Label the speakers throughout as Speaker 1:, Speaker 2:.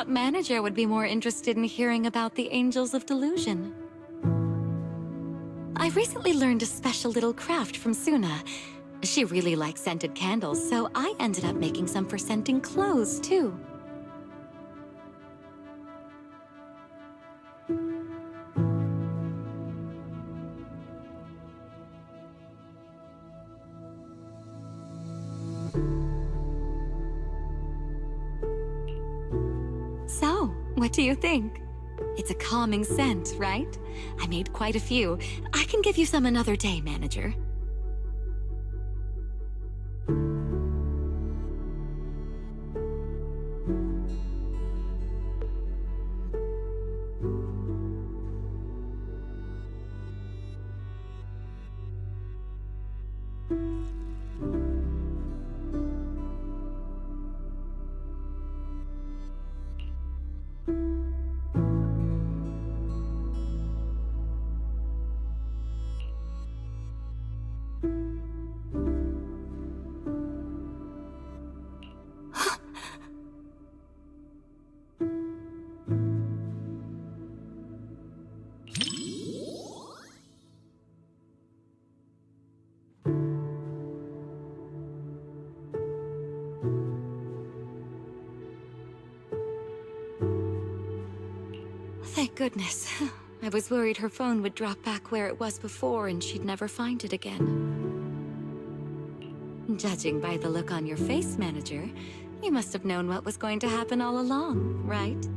Speaker 1: thought manager would be more interested in hearing about the Angels of Delusion. I recently learned a special little craft from Suna. She really likes scented candles, so I ended up making some for scenting clothes, too. So, what do you think? It's a calming scent, right? I made quite a few. I can give you some another day, manager. Thank goodness. I was worried her phone would drop back where it was before and she'd never find it again. Judging by the look on your face, manager, you must have known what was going to happen all along, right?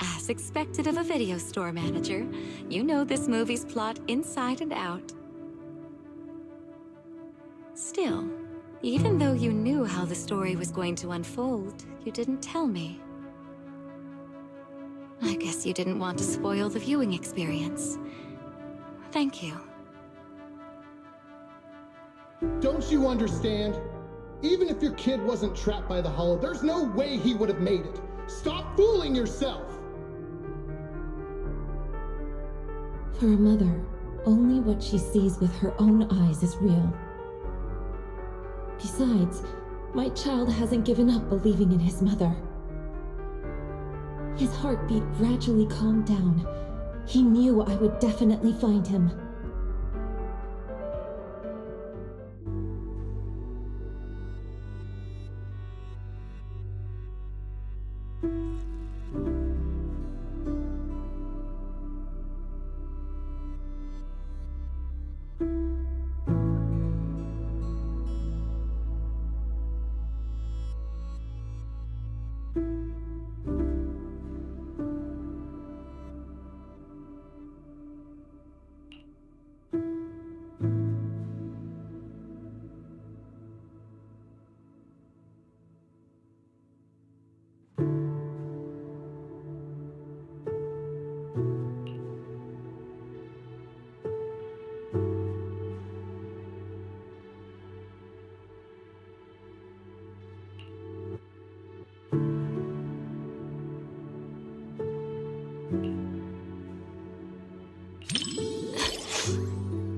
Speaker 1: As expected of a video store manager, you know this movie's plot inside and out. Still, even though you knew how the story was going to unfold, you didn't tell me. I guess you didn't want to spoil the viewing experience. Thank you.
Speaker 2: Don't you understand? Even if your kid wasn't trapped by the hollow, there's no way he would have made it. Stop fooling yourself!
Speaker 3: For a mother, only what she sees with her own eyes is real. Besides, my child hasn't given up believing in his mother. His heartbeat gradually calmed down. He knew I would definitely find him.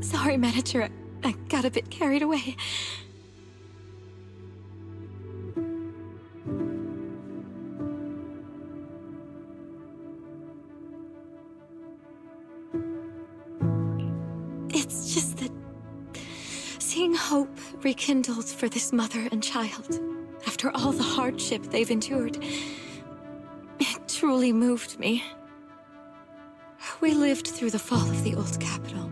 Speaker 1: Sorry, manager. I got a bit carried away. It's just that seeing hope rekindled for this mother and child after all the hardship they've endured, it truly moved me. We lived through the fall of the old capital.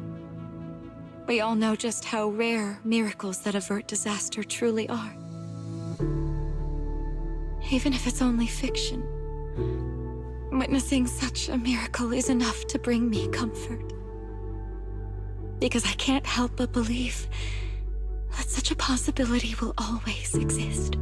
Speaker 1: We all know just how rare miracles that avert disaster truly are. Even if it's only fiction, witnessing such a miracle is enough to bring me comfort. Because I can't help but believe that such a possibility will always exist.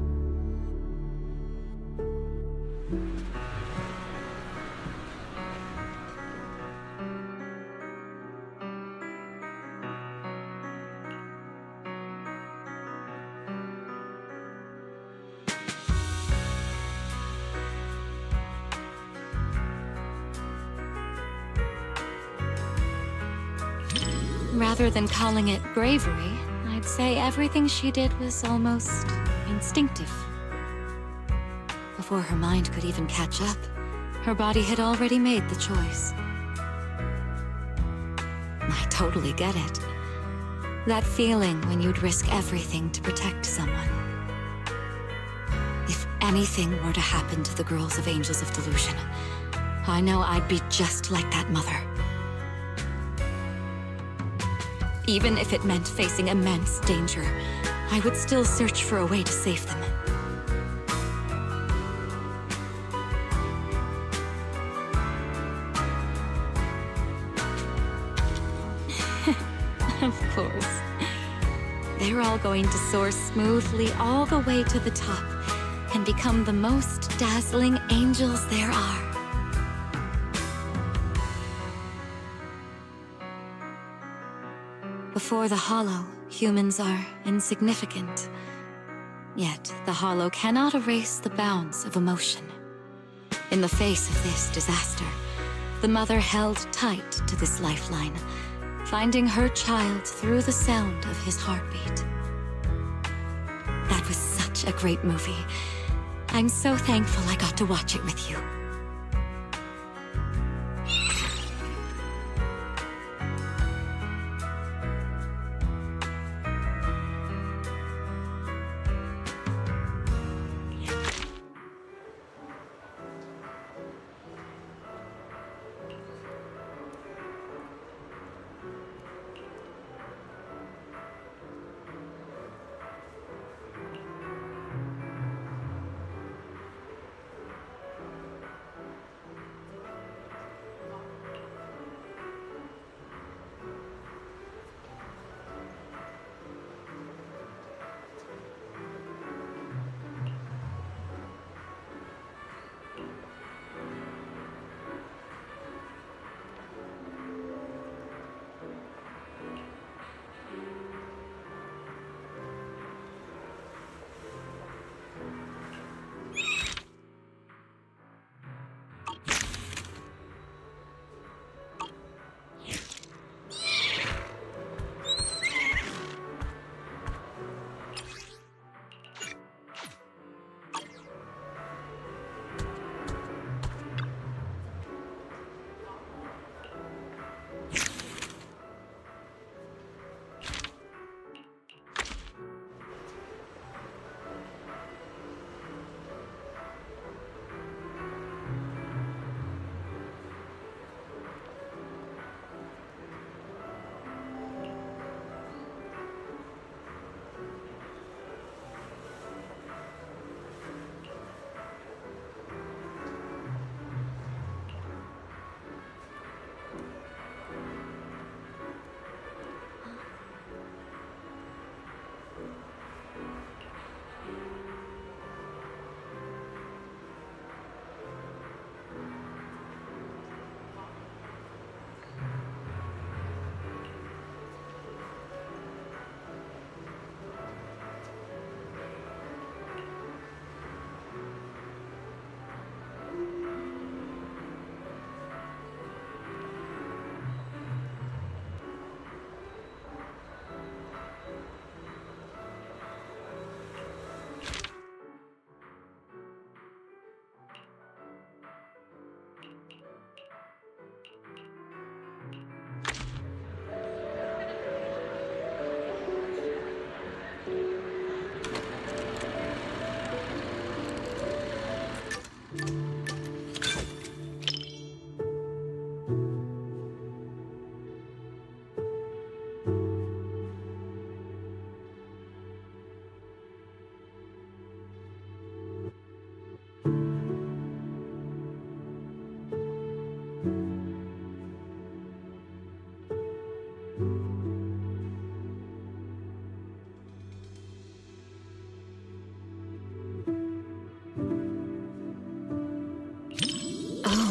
Speaker 1: Rather than calling it bravery, I'd say everything she did was almost instinctive. Before her mind could even catch up, her body had already made the choice. I totally get it. That feeling when you'd risk everything to protect someone. If anything were to happen to the girls of Angels of Delusion, I know I'd be just like that mother. Even if it meant facing immense danger, I would still search for a way to save them. Of course. They're all going to soar smoothly all the way to the top and become the most dazzling angels there are. Before the Hollow, humans are insignificant. Yet, the Hollow cannot erase the bounds of emotion. In the face of this disaster, the mother held tight to this lifeline, finding her child through the sound of his heartbeat. That was such a great movie. I'm so thankful I got to watch it with you.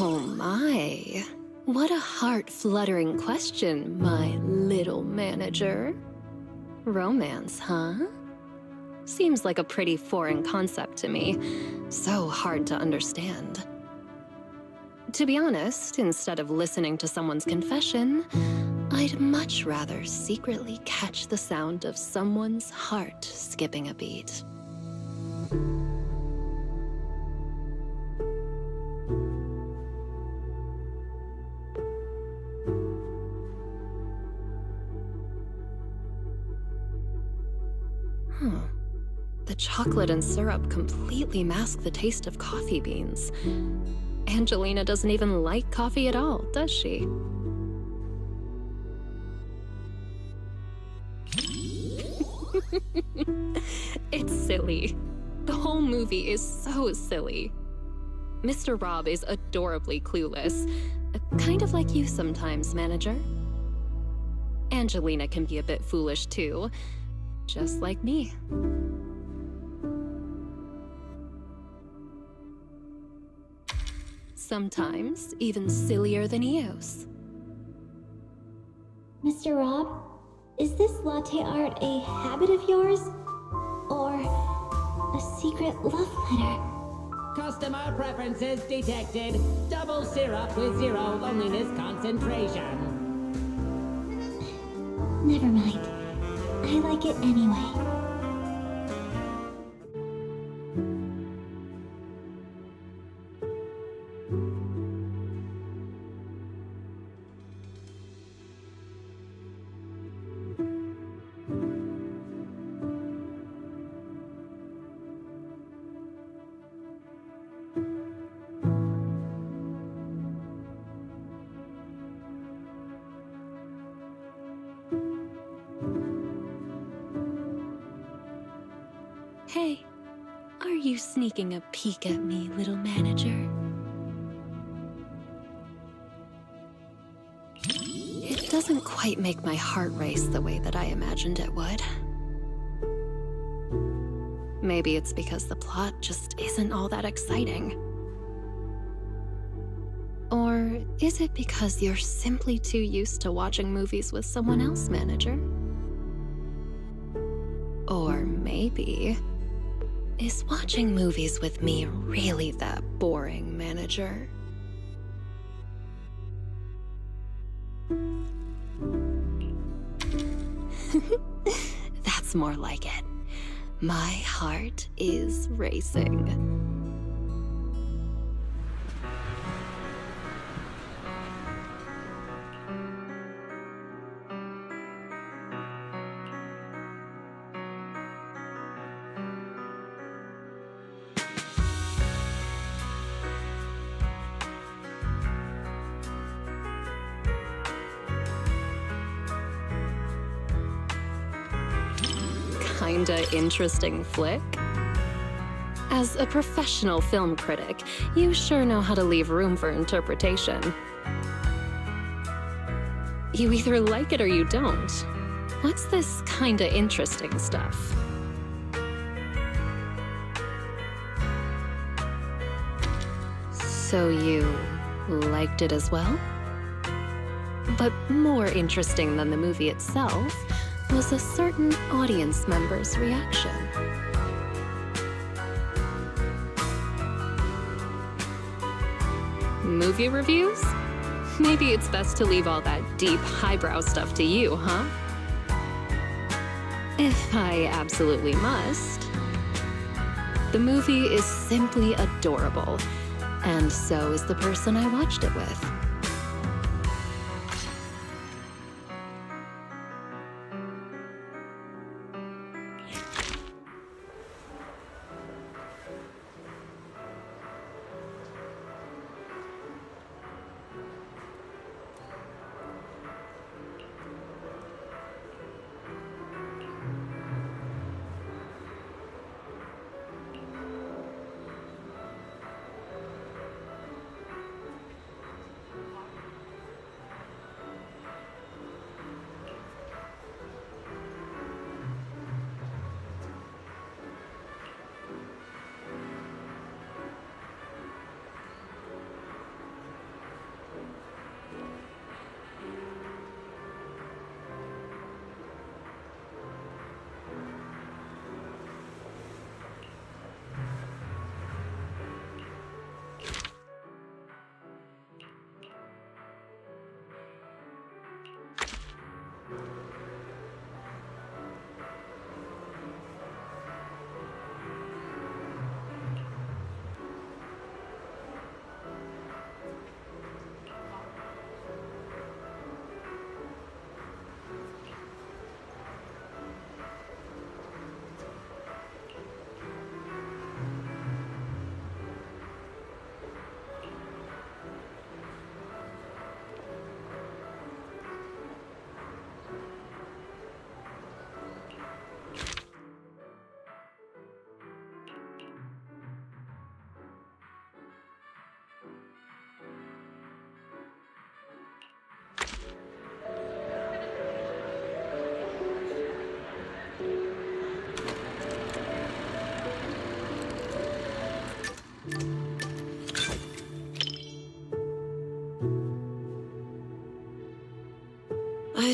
Speaker 4: Oh my. What a heart-fluttering question, my little manager. Romance, huh? Seems like a pretty foreign concept to me. So hard to understand. To be honest, instead of listening to someone's confession, I'd much rather secretly catch the sound of someone's heart skipping a beat. Huh. The chocolate and syrup completely mask the taste of coffee beans. Angelina doesn't even like coffee at all, does she? It's silly. The whole movie is so silly. Mr. Rob is adorably clueless, kind of like you sometimes, manager. Angelina can be a bit foolish too, just like me. Sometimes even sillier than Eos.
Speaker 3: Mr. Rob, is this latte art a habit of yours? Or a secret love letter?
Speaker 5: Customer preferences detected. Double syrup with 0 loneliness concentration.
Speaker 3: Never mind. I like it anyway.
Speaker 4: Hey, are you sneaking a peek at me, little manager? It doesn't quite make my heart race the way that I imagined it would. Maybe it's because the plot just isn't all that exciting. Or is it because you're simply too used to watching movies with someone else, manager? Or maybe, is watching movies with me really that boring, manager? That's more like it. My heart is racing. Kinda interesting flick? As a professional film critic, you sure know how to leave room for interpretation. You either like it or you don't. What's this kinda interesting stuff? So you liked it as well? But more interesting than the movie itself was a certain audience member's reaction. Movie reviews? Maybe it's best to leave all that deep, highbrow stuff to you, huh? If I absolutely must. The movie is simply adorable, and so is the person I watched it with.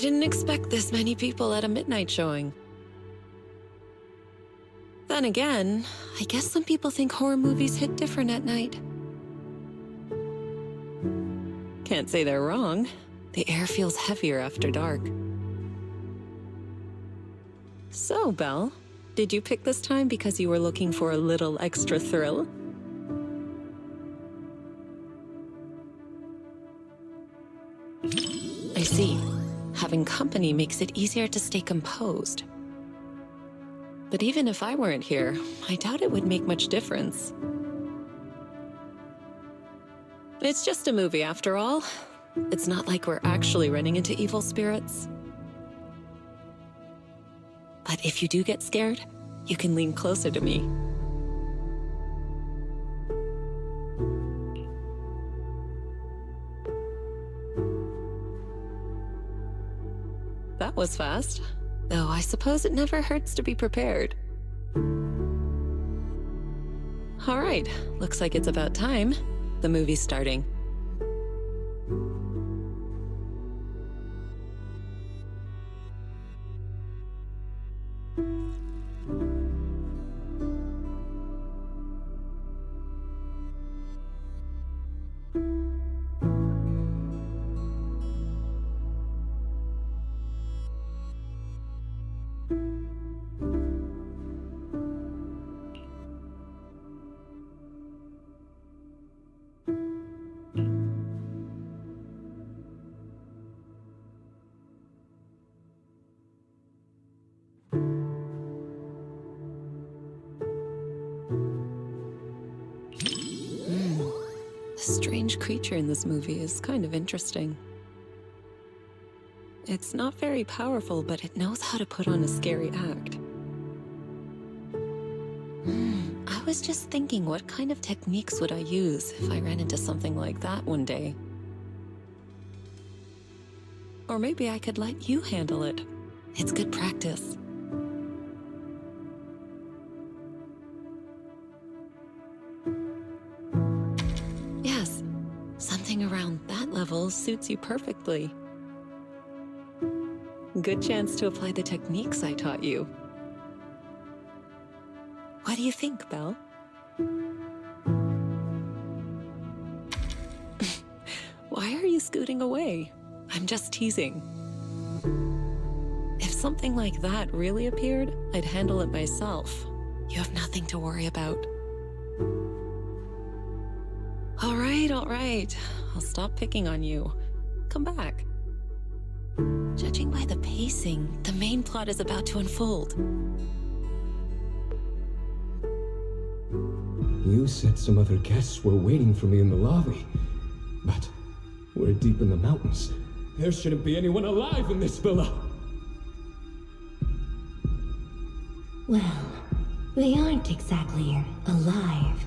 Speaker 4: didn't expect this many people at a midnight showing. Then again, I guess some people think horror movies hit different at night. Can't say they're wrong. The air feels heavier after dark. So, Belle, did you pick this time because you were looking for a little extra thrill? I see. Having company makes it easier to stay composed. But even if I weren't here, I doubt it would make much difference. It's just a movie after all. It's not like we're actually running into evil spirits. But if you do get scared, you can lean closer to me. That was fast. Though I suppose it never hurts to be prepared. All right, looks like it's about time. The movie's starting. The strange creature in this movie is kind of interesting. It's not very powerful, but it knows how to put on a scary act. I was just thinking, what kind of techniques would I use if I ran into something like that one day? Or maybe I could let you handle it. It's good practice. Yes, something around that level suits you perfectly. Good chance to apply the techniques I taught you. What do you think, Belle? Why are you scooting away? I'm just teasing. If something like that really appeared, I'd handle it myself. You have nothing to worry about. All right. I'll stop picking on you. Come back. Judging by the pacing, the main plot is about to unfold.
Speaker 6: You said some other guests were waiting for me in the lobby, but we're deep in the mountains. There shouldn't be anyone alive in this villa.
Speaker 3: Well, they aren't exactly alive.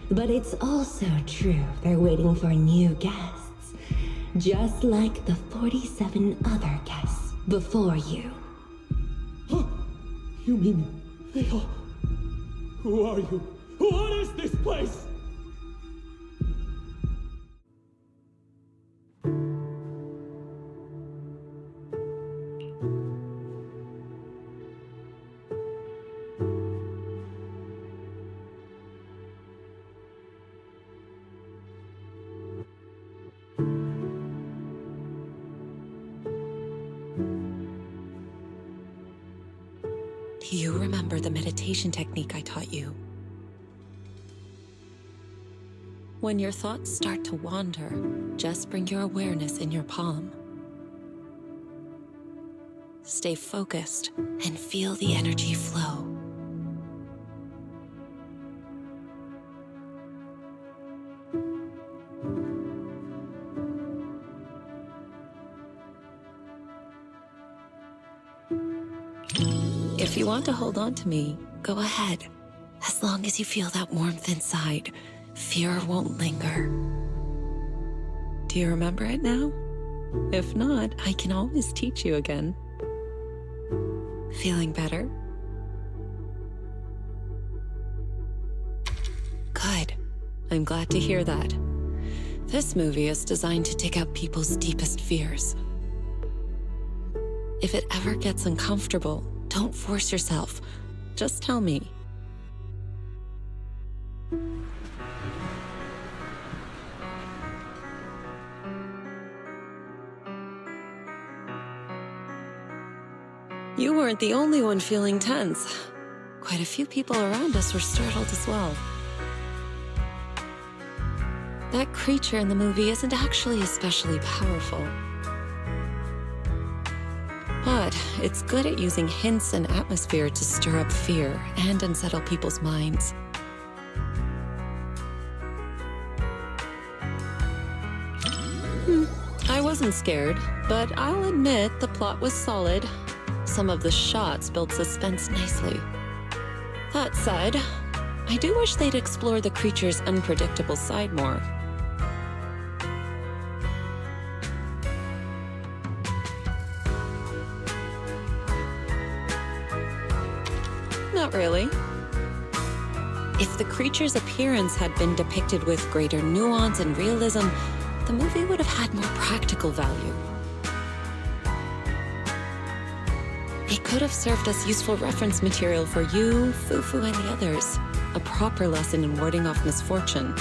Speaker 3: But it's also true they're waiting for new guests. Just like the 47 other guests before you.
Speaker 6: Huh? You mean they all... Who are you? What is this place?
Speaker 4: Do you remember the meditation technique I taught you? When your thoughts start to wander, just bring your awareness in your palm. Stay focused and feel the energy flow. If you want to hold on to me, go ahead. As long as you feel that warmth inside, fear won't linger. Do you remember it now? If not, I can always teach you again. Feeling better? Good. I'm glad to hear that. This movie is designed to take out people's deepest fears.
Speaker 7: If it ever gets uncomfortable, don't force yourself. Just tell me. You weren't the only one feeling tense. Quite a few people around us were startled as well. That creature in the movie isn't actually especially powerful. But it's good at using hints and atmosphere to stir up fear and unsettle people's minds. I wasn't scared, but I'll admit the plot was solid. Some of the shots built suspense nicely. That said, I do wish they'd explore the creature's unpredictable side more. Not really. If the creature's appearance had been depicted with greater nuance and realism, the movie would have had more practical value. It could have served as useful reference material for you, Fufu, and the others. A proper lesson in warding off misfortune.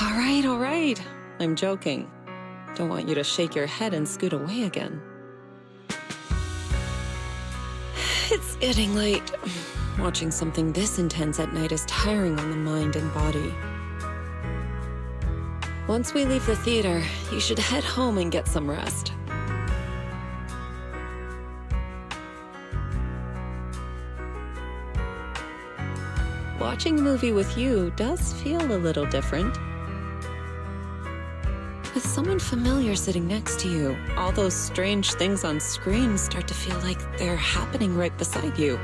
Speaker 7: All right. I'm joking. Don't want you to shake your head and scoot away again. It's getting late. Watching something this intense at night is tiring on the mind and body. Once we leave the theater, you should head home and get some rest. Watching a movie with you does feel a little different. With someone familiar sitting next to you, all those strange things on screen start to feel like they're happening right beside you.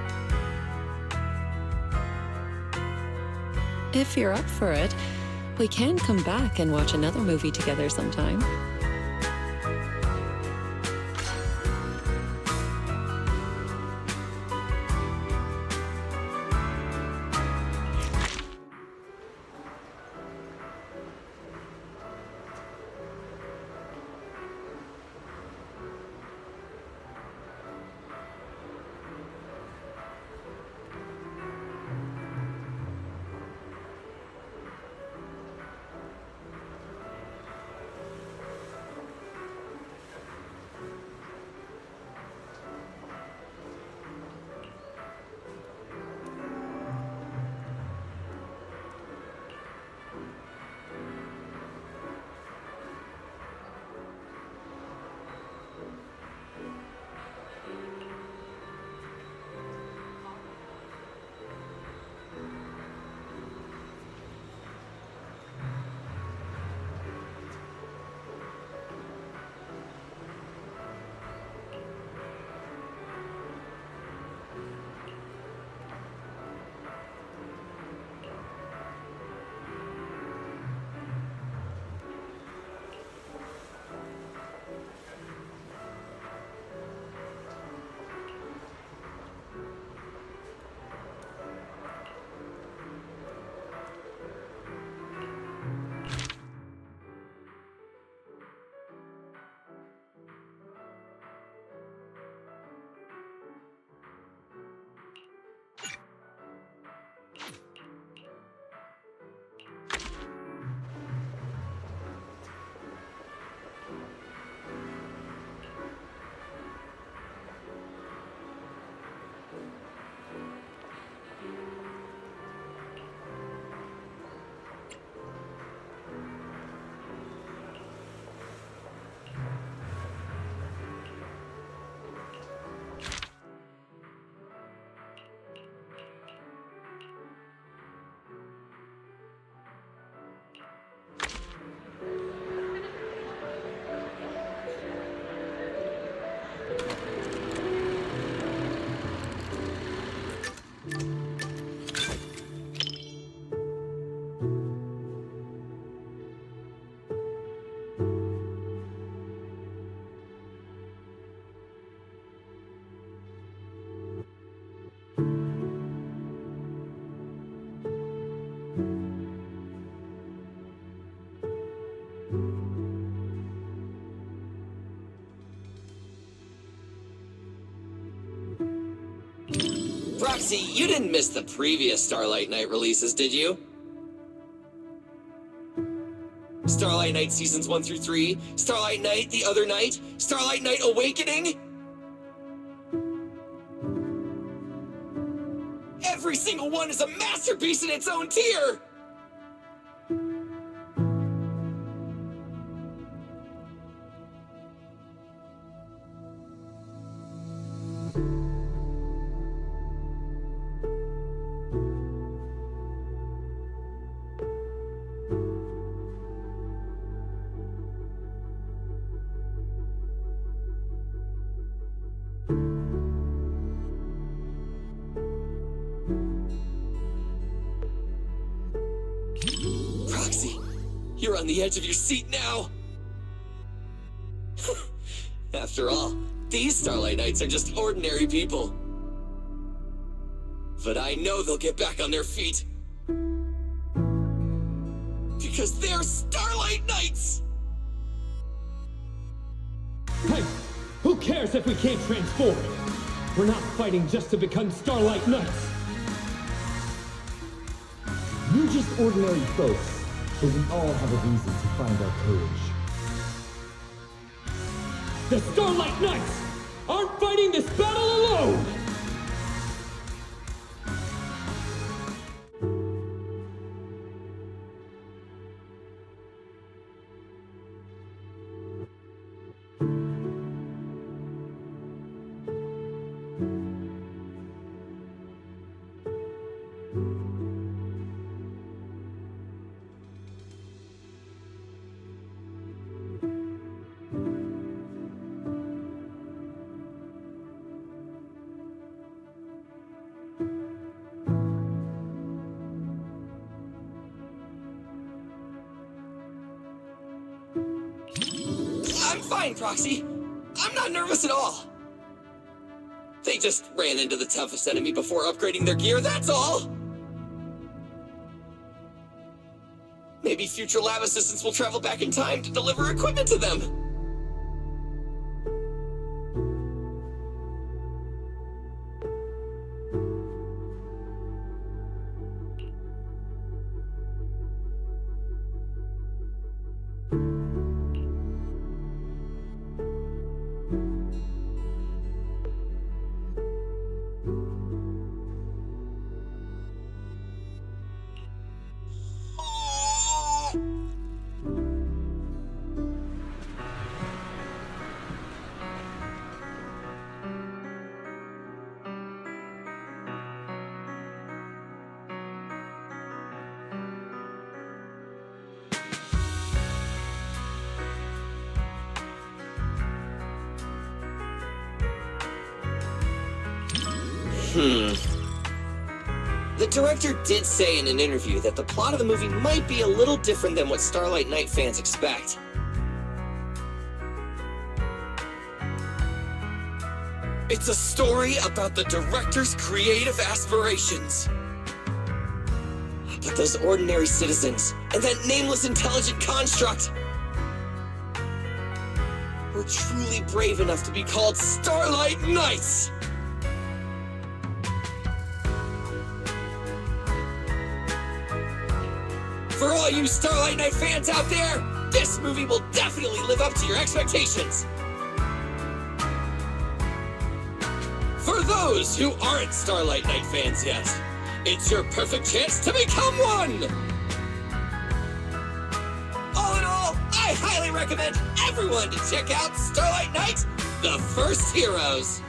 Speaker 7: If you're up for it, we can come back and watch another movie together sometime.
Speaker 8: See, you didn't miss the previous Starlight Knight releases, did you? Starlight Knight Seasons 1 through 3, Starlight Knight The Other Night, Starlight Knight Awakening? Every single one is a masterpiece in its own tier! Roxy, you're on the edge of your seat now. After all, these Starlight Knights are just ordinary people. But I know they'll get back on their feet. Because they're Starlight Knights!
Speaker 6: Hey, who cares if we can't transform? We're not fighting just to become Starlight Knights.
Speaker 9: We're just ordinary folks, but we all have a reason to find our courage.
Speaker 6: The Starlight Knights aren't fighting this battle alone!
Speaker 8: I'm fine, Proxy. I'm not nervous at all. They just ran into the toughest enemy before upgrading their gear, that's all! Maybe future lab assistants will travel back in time to deliver equipment to them. The director did say in an interview that the plot of the movie might be a little different than what Starlight Knight fans expect. It's a story about the director's creative aspirations. But those ordinary citizens, and that nameless intelligent construct, were truly brave enough to be called Starlight Knights! For all you Starlight Knight fans out there, this movie will definitely live up to your expectations! For those who aren't Starlight Knight fans yet, it's your perfect chance to become one! All in all, I highly recommend everyone to check out Starlight Knight, The First Heroes!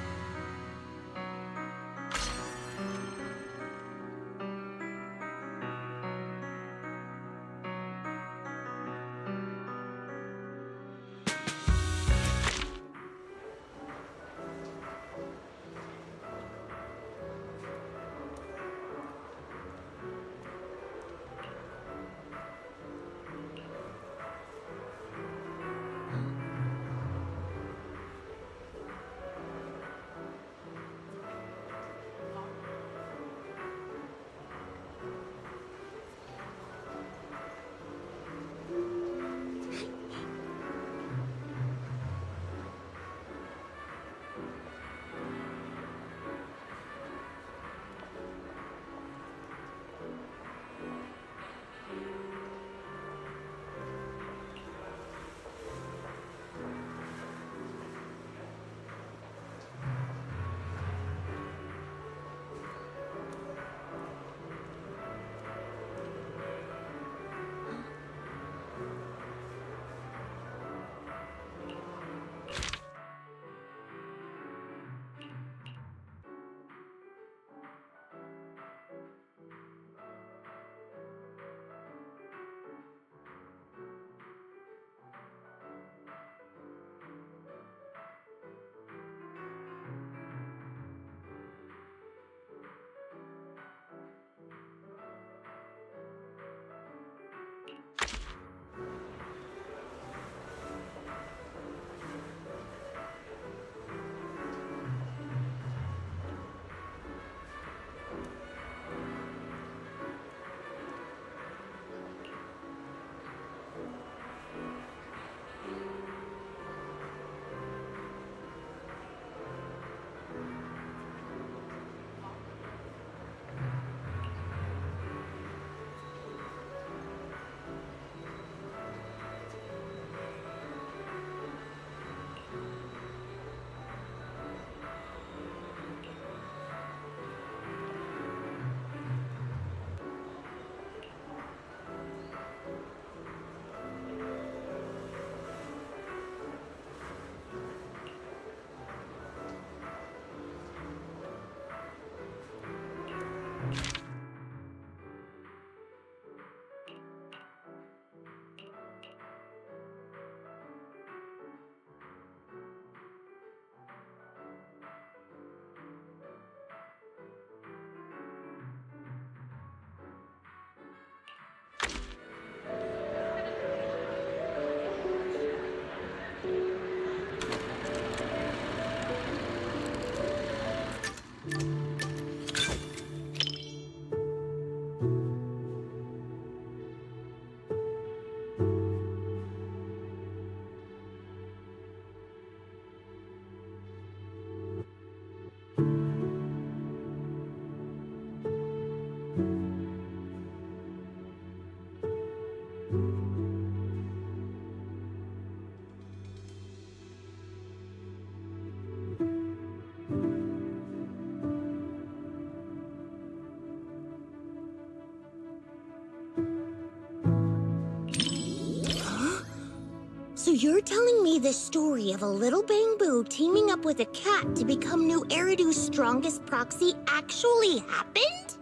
Speaker 10: you're telling me the story of a little bamboo teaming up with a cat to become New Eridu's strongest proxy actually happened?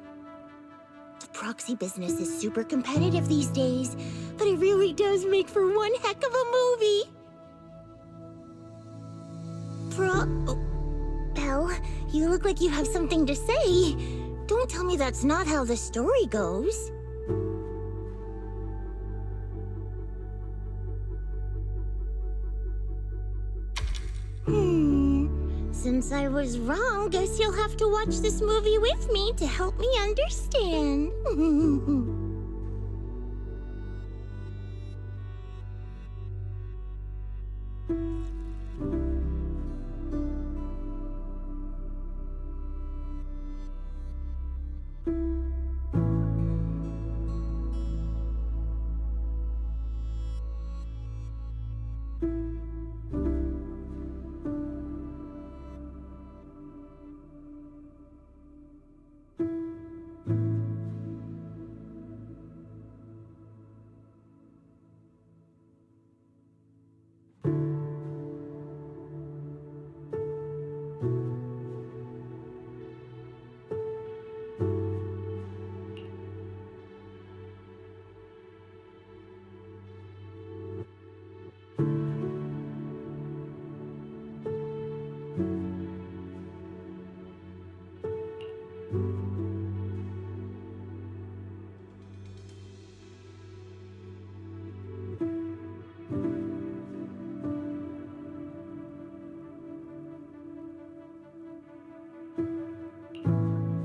Speaker 10: The proxy business is super competitive these days, but it really does make for one heck of a movie. Belle, you look like you have something to say. Don't tell me that's not how the story goes. Since I was wrong, guess you'll have to watch this movie with me to help me understand.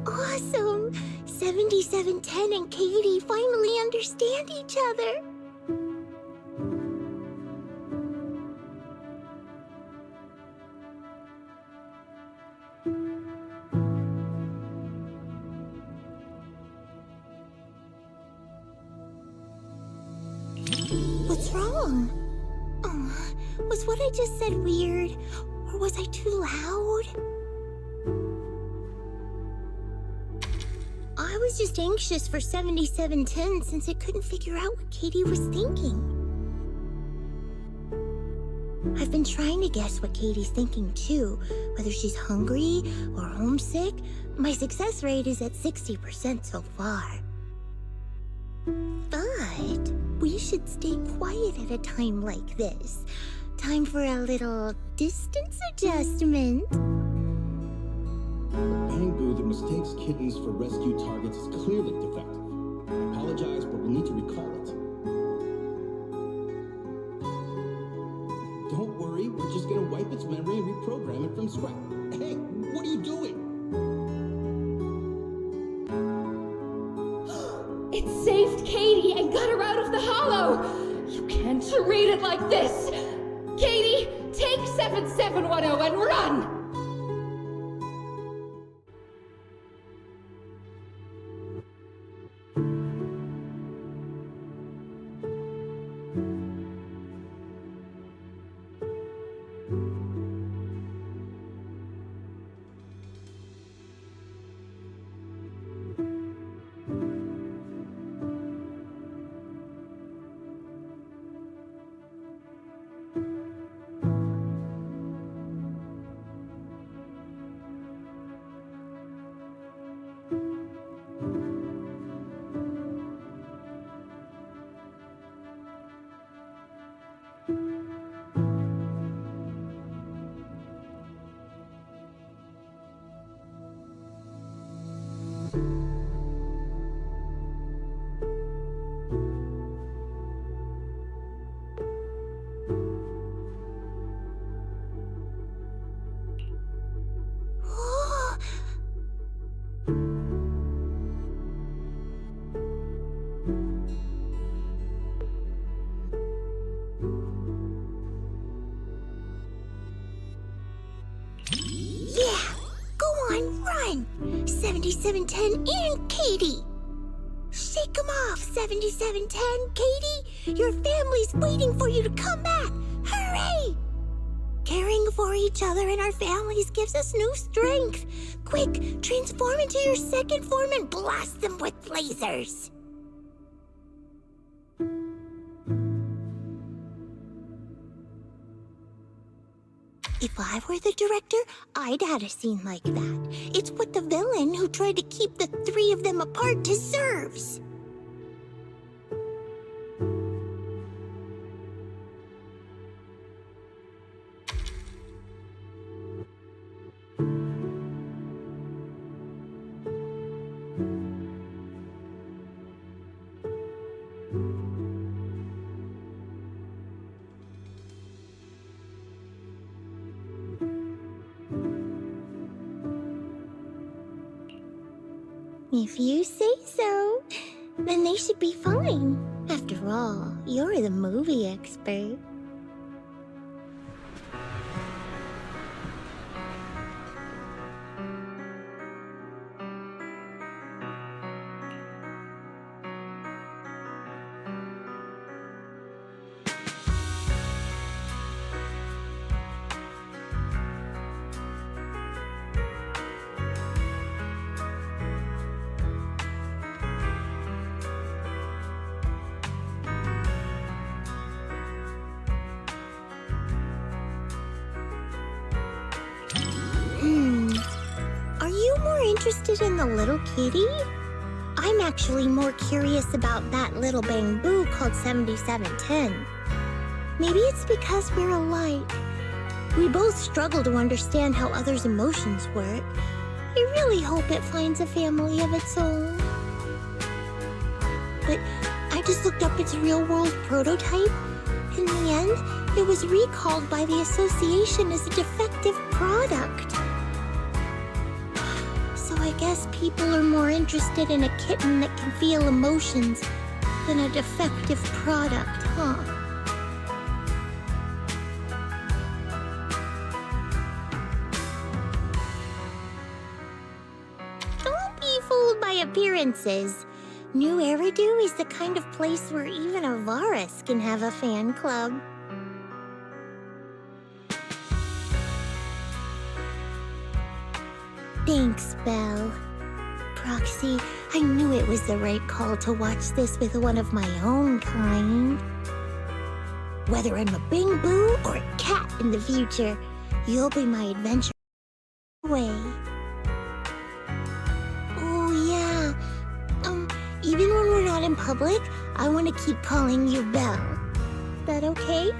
Speaker 10: Awesome! 7710 and Katie finally understand each other. What's wrong? Was what I just said weird? Or was I too loud? I was just anxious for 7710 since I couldn't figure out what Katie was thinking. I've been trying to guess what Katie's thinking too, whether she's hungry or homesick. My success rate is at 60% so far. But we should stay quiet at a time like this. Time for a little distance adjustment.
Speaker 9: Bamboo that mistakes kittens for rescue targets is clearly defective. I apologize, but we'll need to recall it. Don't worry, we're just gonna wipe its memory and reprogram it from scratch. Hey, what are you doing?
Speaker 11: It saved Katie and got her out of the hollow! You can't read it like this! Katie, take 7710 and run! Yeah! Go on, run! 7710 and Katie! Shake 'em off, 7710! Katie, your family's waiting for you to come back! Hurry! Caring for each other and our families gives us new strength. Quick, transform into your second form and blast them with lasers! If I were the director, I'd add a scene like that. It's what the villain who tried to keep the three of them apart deserves. If you say so, then they should be fine. After all, you're the movie expert. Are you more interested in the little kitty? I'm actually more curious about that little bamboo called 7710. Maybe it's because we're alike. We both struggle to understand how others' emotions work. I really hope it finds a family of its own. But I just looked up its real-world prototype. In the end, it was recalled by the association as a defective product. So I guess people are more interested in a kitten that can feel emotions than a defective product, huh? Don't be fooled by appearances. New Eridu is the kind of place where even a Varus can have a fan club. Thanks, Belle. Proxy, I knew it was the right call to watch this with one of my own kind. Whether I'm a bamboo or a cat in the future, you'll be my adventure away. Oh, yeah. Even when we're not in public, I want to keep calling you Belle. That okay?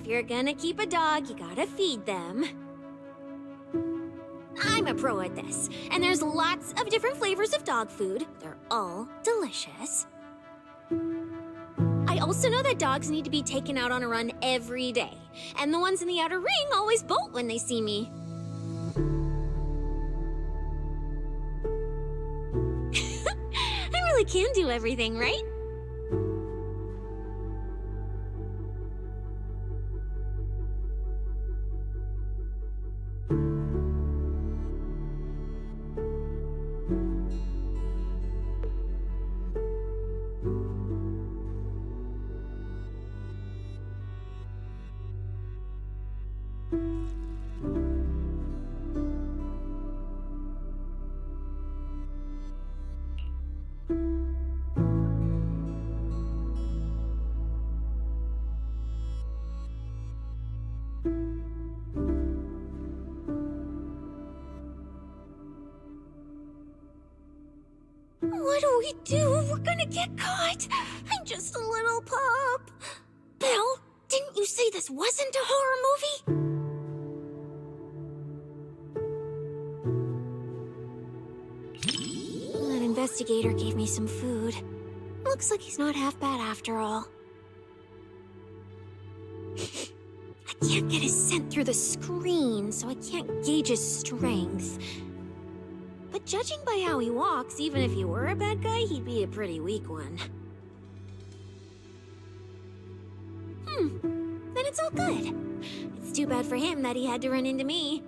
Speaker 11: if you're gonna keep a dog, you gotta feed them. I'm a pro at this, and there's lots of different flavors of dog food. They're all delicious. I also know that dogs need to be taken out on a run every day, and the ones in the outer ring always bolt when they see me. I really can do everything, right? What do we do? We're gonna get caught. I'm just a little pup. Bill, didn't you say this wasn't a horror movie? That investigator gave me some food. Looks like he's not half bad after all. I can't get his scent through the screen, so I can't gauge his strength. But judging by how he walks, even if he were a bad guy, he'd be a pretty weak one. Then it's all good. It's too bad for him that he had to run into me.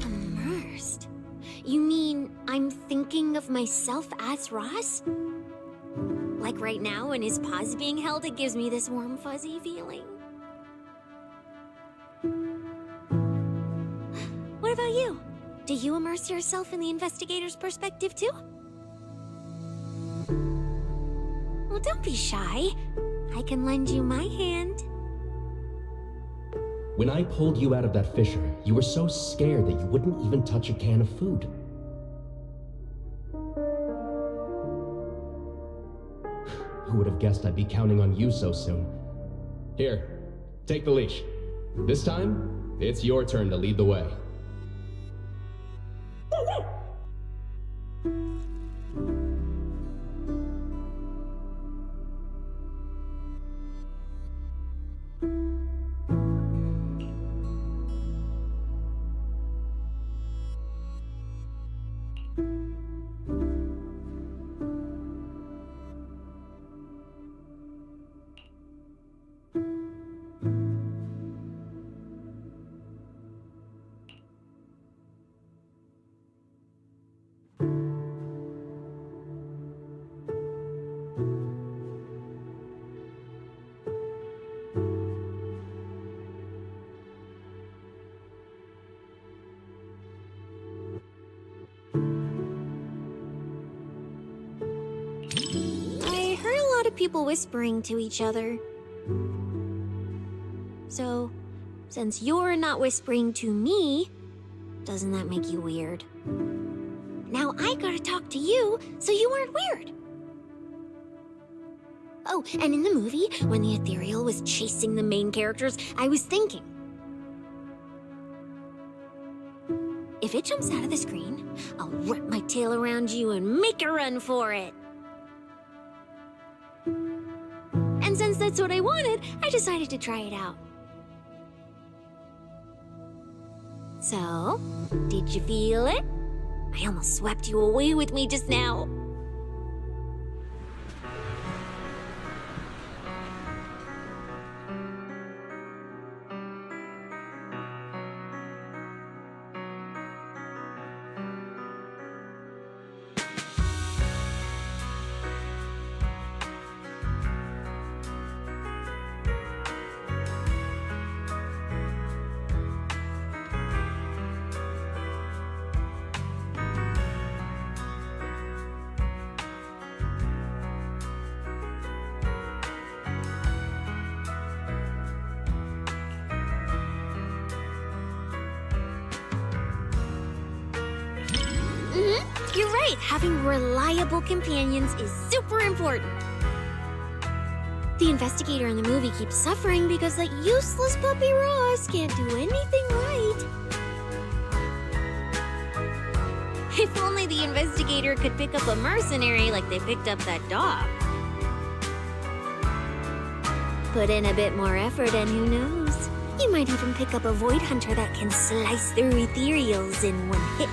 Speaker 11: Immersed? You mean I'm thinking of myself as Ross? Like right now when his paw's being held, it gives me this warm, fuzzy feeling. What about you? Do you immerse yourself in the investigator's perspective too? Well, don't be shy. I can lend you my hand.
Speaker 9: When I pulled you out of that fissure, you were so scared that you wouldn't even touch a can of food. Who would have guessed I'd be counting on you so soon?
Speaker 6: Here, take the leash. This time, it's your turn to lead the way.
Speaker 11: People whispering to each other. So, since you're not whispering to me, doesn't that make you weird? Now I gotta talk to you, so you aren't weird. Oh, and in the movie, when the ethereal was chasing the main characters, I was thinking, if it jumps out of the screen, I'll wrap my tail around you and make a run for it. And since that's what I wanted, I decided to try it out. So, did you feel it? I almost swept you away with me just now. You're right, having reliable companions is super important. The investigator in the movie keeps suffering because that useless puppy Ross can't do anything right. If only the investigator could pick up a mercenary like they picked up that dog. Put in a bit more effort and who knows? You might even pick up a void hunter that can slice through ethereals in one hit.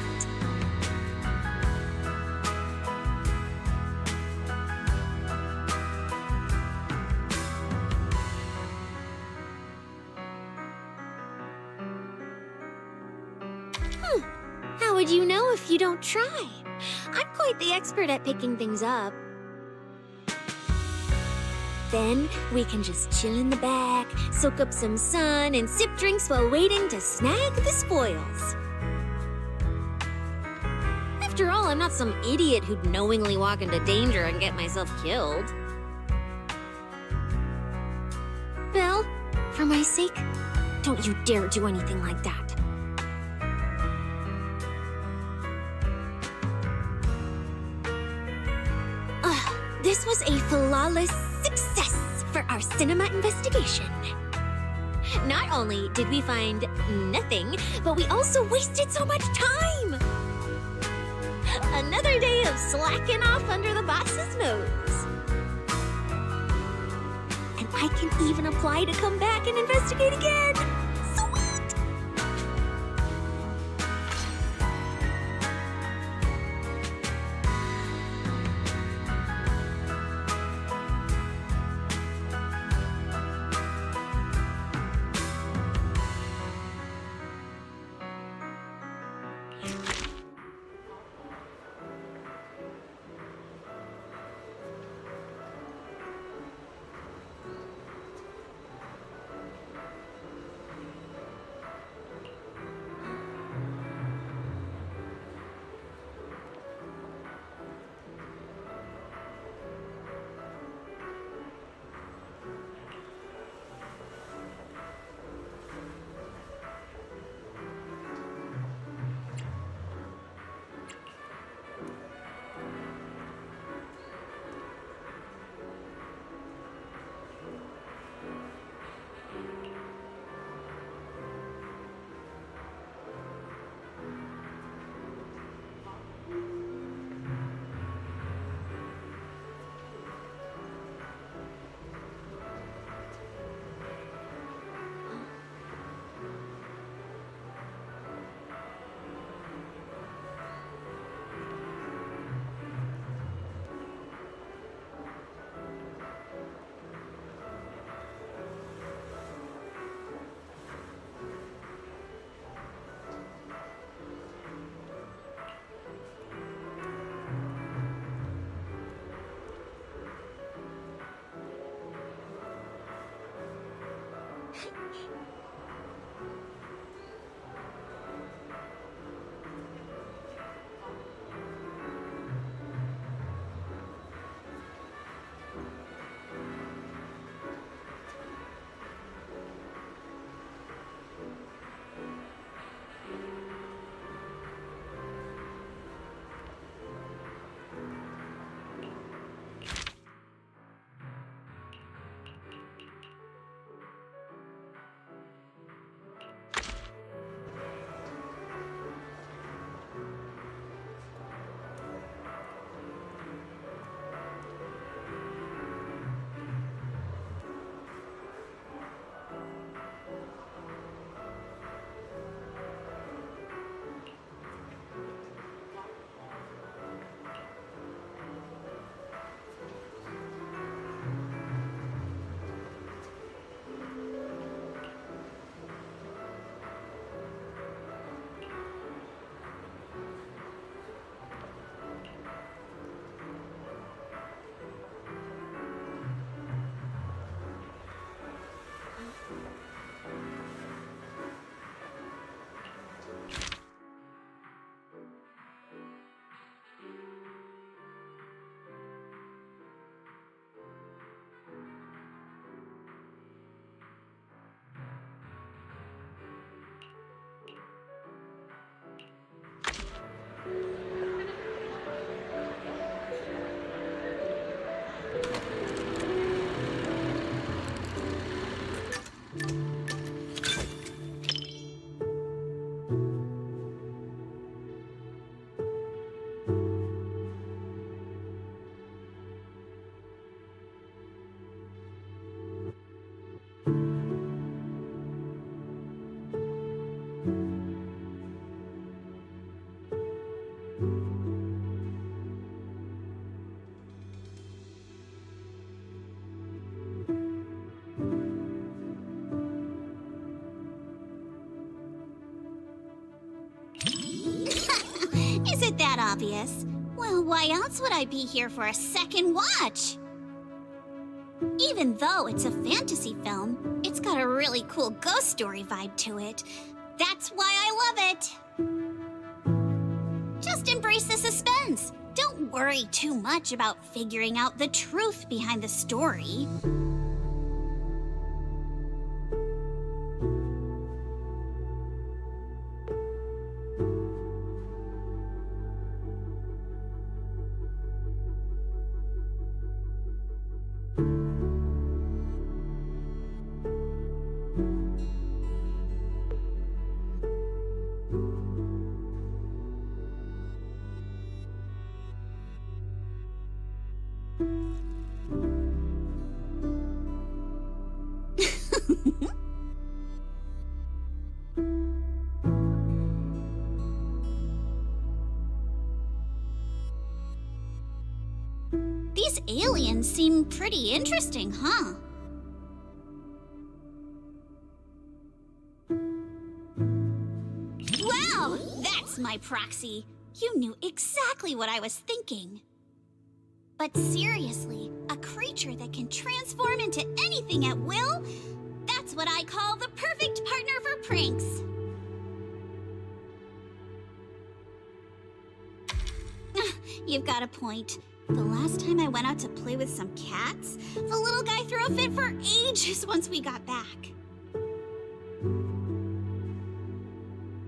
Speaker 11: How would you know if you don't try? I'm quite the expert at picking things up. Then we can just chill in the back, soak up some sun, and sip drinks while waiting to snag the spoils. After all, I'm not some idiot who'd knowingly walk into danger and get myself killed. Bill, for my sake, don't you dare do anything like that. This was a flawless success for our cinema investigation. Not only did we find nothing, but we also wasted so much time. Another day of slacking off under the boss's nose. And I can even apply to come back and investigate again. Sweet! obvious. Well, why else would I be here for a second watch? Even though it's a fantasy film, it's got a really cool ghost story vibe to it. That's why I love it. Just embrace the suspense. Don't worry too much about figuring out the truth behind the story. These aliens seem pretty interesting, huh? Wow, that's my proxy. You knew exactly what I was thinking. But seriously, a creature that can transform into anything at will? That's what I call the perfect partner for pranks. You've got a point. The last time I went out to play with some cats, the little guy threw a fit for ages once we got back.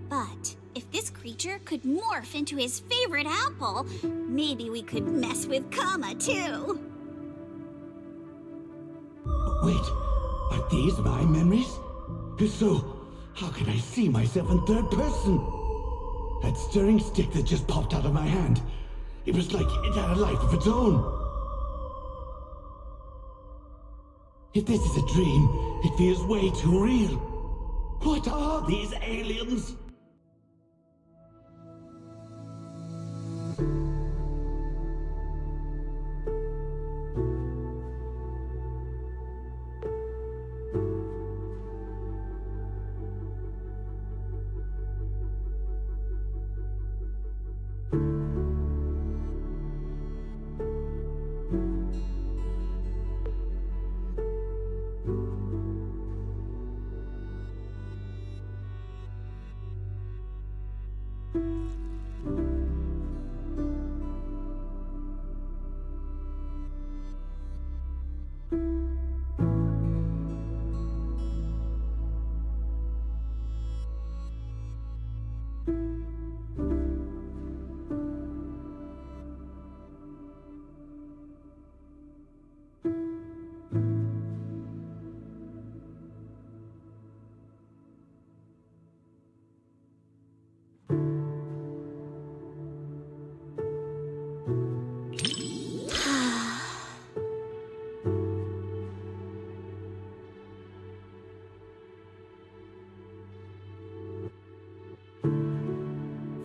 Speaker 11: But if this creature could morph into his favorite apple, maybe we could mess with Kama too.
Speaker 12: Wait, are these my memories? If so, how can I see myself in third person? That stirring stick that just popped out of my hand, it was like it had a life of its own. If this is a dream, it feels way too real. What are these aliens?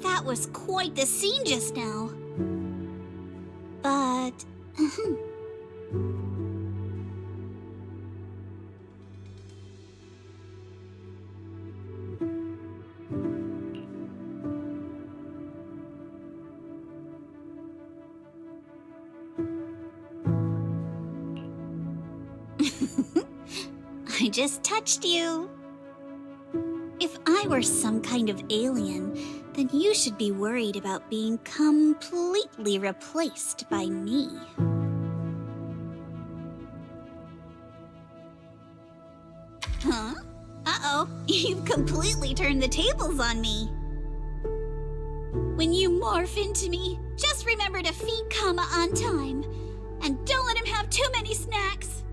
Speaker 11: That was quite the scene just now. But... I just touched you. If I were some kind of alien, then you should be worried about being completely replaced by me. Huh? Uh-oh, you've completely turned the tables on me. When you morph into me, just remember to feed Kama on time. And don't let him have too many snacks.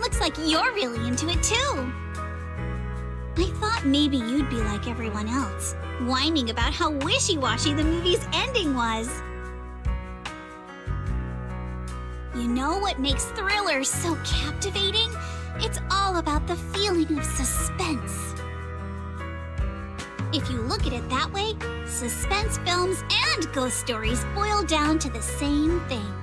Speaker 11: Looks like you're really into it too. I thought maybe you'd be like everyone else, whining about how wishy-washy the movie's ending was. You know what makes thrillers so captivating? It's all about the feeling of suspense. If you look at it that way, suspense films and ghost stories boil down to the same thing.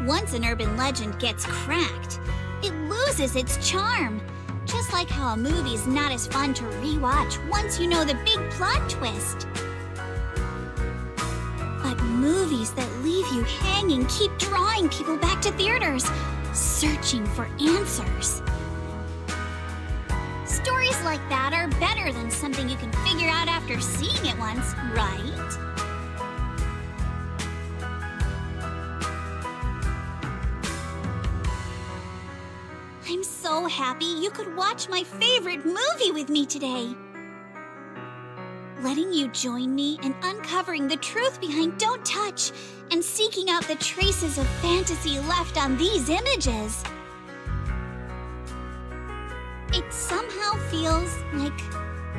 Speaker 11: Once an urban legend gets cracked, it loses its charm. Just like how a movie's not as fun to rewatch once you know the big plot twist. But movies that leave you hanging keep drawing people back to theaters, searching for answers. Stories like that are better than something you can figure out after seeing it once, right? I'm so happy you could watch my favorite movie with me today. Letting you join me in uncovering the truth behind Don't Touch and seeking out the traces of fantasy left on these images. It somehow feels like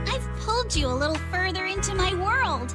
Speaker 11: I've pulled you a little further into my world.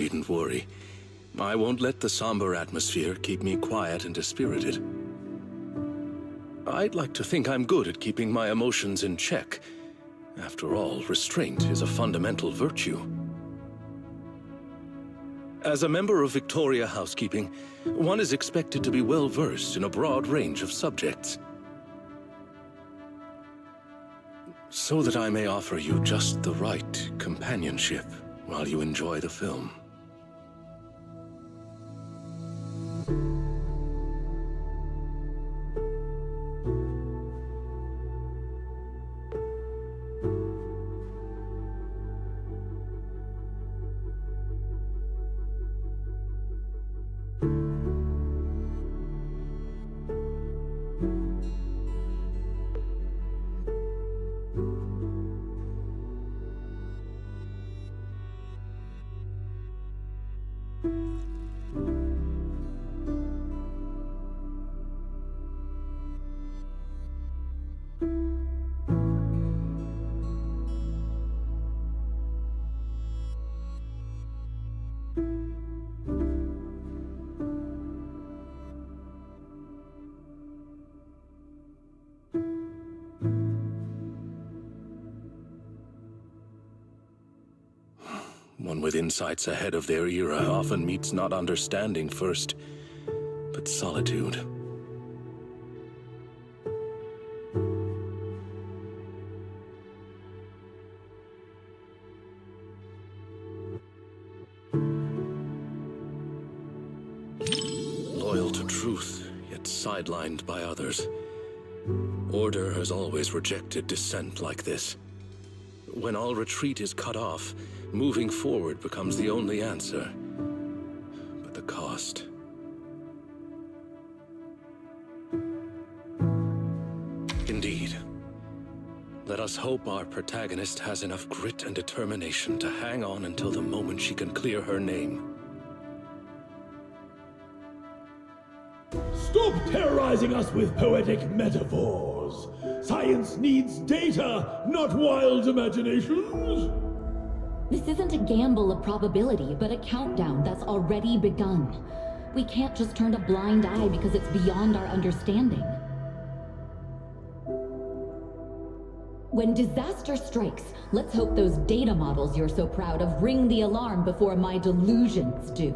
Speaker 13: Needn't worry. I won't let the somber atmosphere keep me quiet and dispirited. I'd like to think I'm good at keeping my emotions in check. After all, restraint is a fundamental virtue. As a member of Victoria Housekeeping, one is expected to be well-versed in a broad range of subjects. So that I may offer you just the right companionship while you enjoy the film. One with insights ahead of their era often meets not understanding first, but solitude. Loyal to truth, yet sidelined by others. Order has always rejected dissent like this. When all retreat is cut off, moving forward becomes the only answer. But the cost... Indeed. Let us hope our protagonist has enough grit and determination to hang on until the moment she can clear her name.
Speaker 14: Stop terrorizing us with poetic metaphors. Science needs data, not wild imaginations.
Speaker 15: This isn't a gamble of probability, but a countdown that's already begun. We can't just turn a blind eye because it's beyond our understanding. When disaster strikes, let's hope those data models you're so proud of ring the alarm before my delusions do.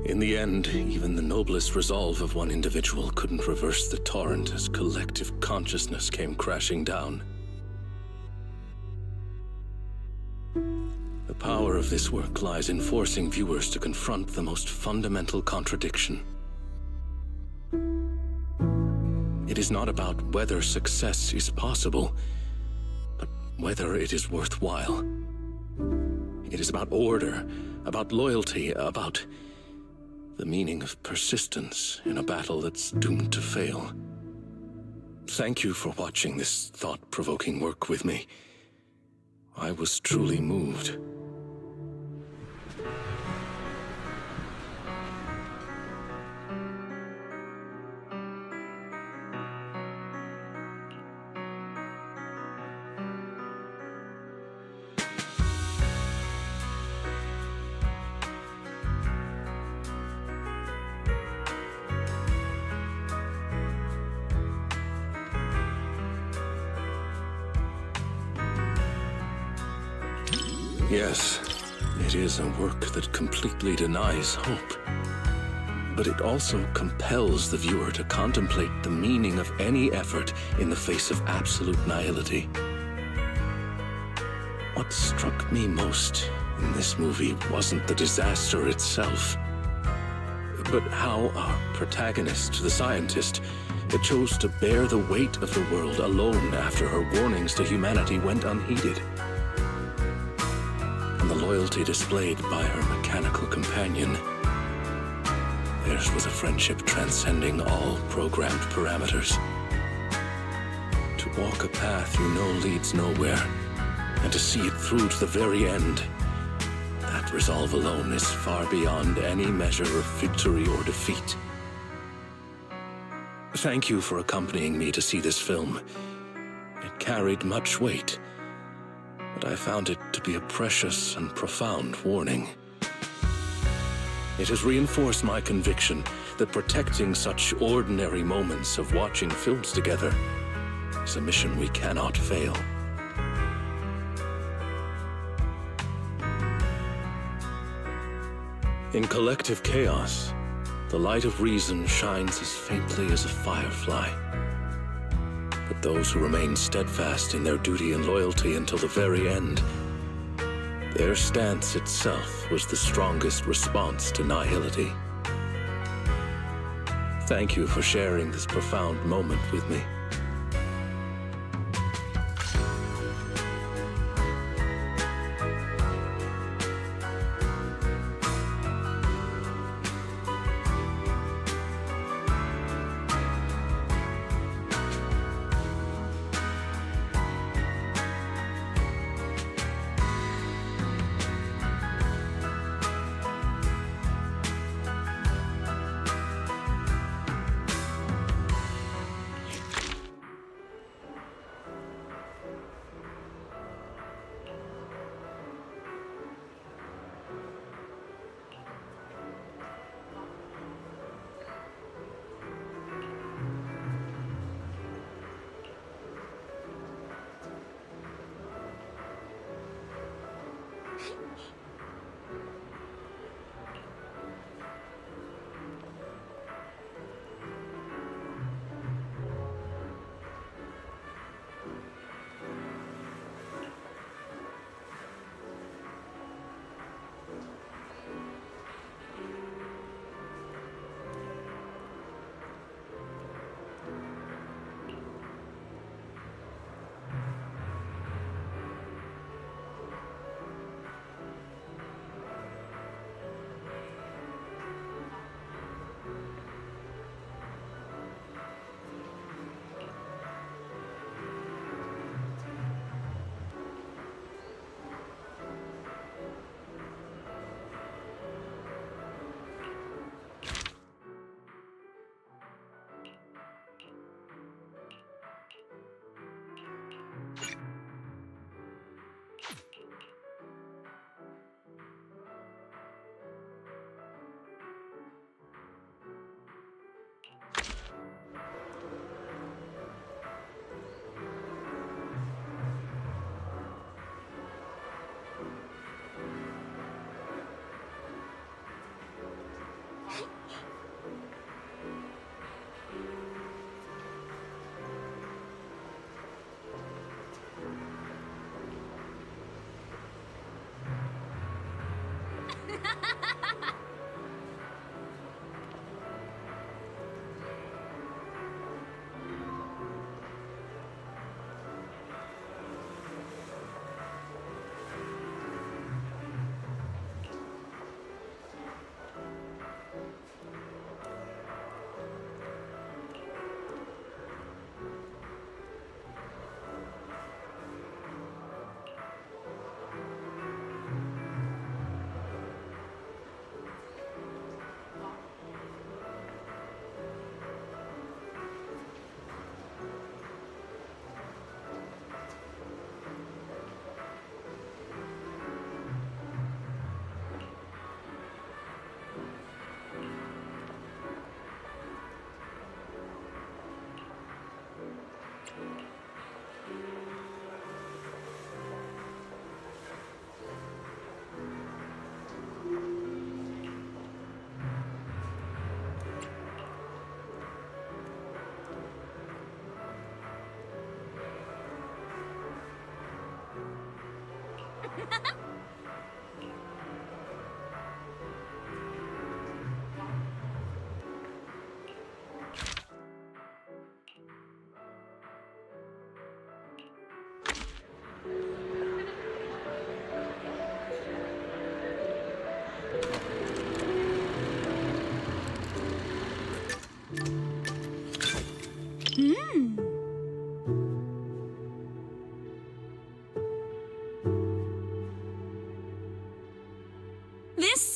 Speaker 13: In the end, even the noblest resolve of one individual couldn't reverse the torrent as collective consciousness came crashing down. The power of this work lies in forcing viewers to confront the most fundamental contradiction. It is not about whether success is possible, but whether it is worthwhile. It is about order, about loyalty, about the meaning of persistence in a battle that's doomed to fail. Thank you for watching this thought-provoking work with me. I was truly moved. Yes, it is a work that completely denies hope. But it also compels the viewer to contemplate the meaning of any effort in the face of absolute nihility. What struck me most in this movie wasn't the disaster itself, but how our protagonist, the scientist, chose to bear the weight of the world alone after her warnings to humanity went unheeded. And the loyalty displayed by her mechanical companion. Theirs was a friendship transcending all programmed parameters. To walk a path you know leads nowhere, and to see it through to the very end, that resolve alone is far beyond any measure of victory or defeat. Thank you for accompanying me to see this film. It carried much weight, but I found it to be a precious and profound warning. It has reinforced my conviction that protecting such ordinary moments of watching films together is a mission we cannot fail. In collective chaos, the light of reason shines as faintly as a firefly. But those who remain steadfast in their duty and loyalty until the very end, their stance itself was the strongest response to nihility. Thank you for sharing this profound moment with me.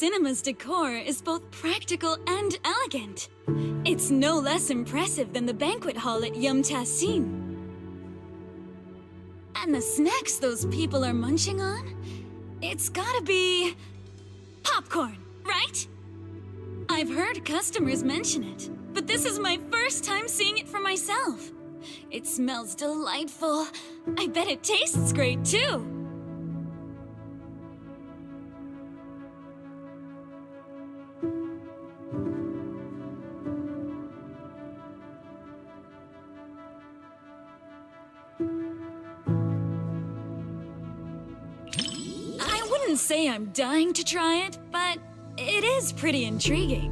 Speaker 1: cinema's decor is both practical and elegant. It's no less impressive than the banquet hall at Yum Tassin. And the snacks those people are munching on? It's gotta be... popcorn, right? I've heard customers mention it, but this is my first time seeing it for myself. It smells delightful. I bet it tastes great, too. I wouldn't say I'm dying to try it, but it is pretty intriguing.